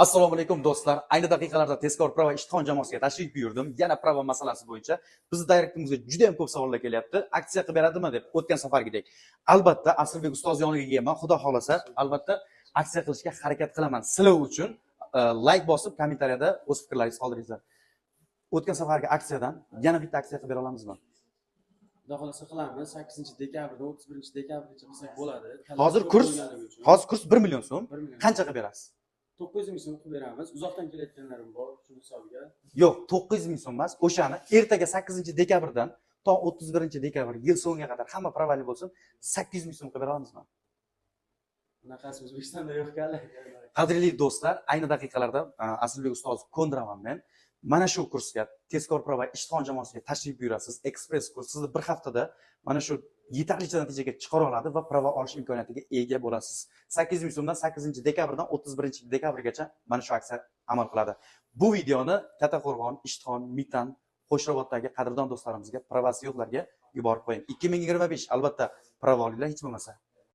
Assalomu alaykum do'stlar. Ayni daqiqalarda tezkor prava Ishtixon jamoasiga tashrif buyurdim. Yana prava masalasi bo'yicha bizning direktimizga juda ham ko'p savollar kelyapti. Aksiya qilib beradimi deb o'tgan safargidek. Albatta, Aslirbek ustoz yoniga kelman. Xudo xolasa, albatta aksiya qilishga harakat qilaman. Sizlar uchun like bosib, kommentariyada o'z fikrlaringizni qoldiringlar. O'tgan safargi aksiyadan yana bitta aksiya qilib bera olamizmi? Xudo xolasa qilamiz. 8-dekabrdan 31-dekabrgacha qilsak bo'ladi. Hozir kurs 1 million so'm. Qancha qilib berasiz? 900 ming so'm qilib beramiz. Uzoqdan kelayotganlarim bor, shu hisobga. Yo'q, 900 ming so'm emas. O'shani ertaga 8-dekabrdan to 31-dekabr yil so'ngiga qadar hamma pravali bo'lsin, 800 ming so'm qilib bera olamizmi? Bunaqasi O'zbekistonda yo'q-ku. Qadrli do'stlar, ayni daqiqalarda Aslirbek ustoz ko'ndiraman men. Mana shu kursga tezkor prava Ishtixon jamoasiga tashrif buyurasiz. Express kurs sizni bir haftada mana shu yetarlicha natijaga chiqara oladi va prava olish imkoniyatiga ega bo'lasiz. 800 ming so'mdan 8-dekabrdan 31-dekabrgacha mana shu aksiya amal qiladi. Bu videoni Kattaqo'rg'on, Ishtixon, Mitan, Qo'shrobotdagi qadrdon do'stlarimizga, pravasi yo'qlarga yuborib qo'ying. 2025 albatta prava olinglar hech bo'lmasa.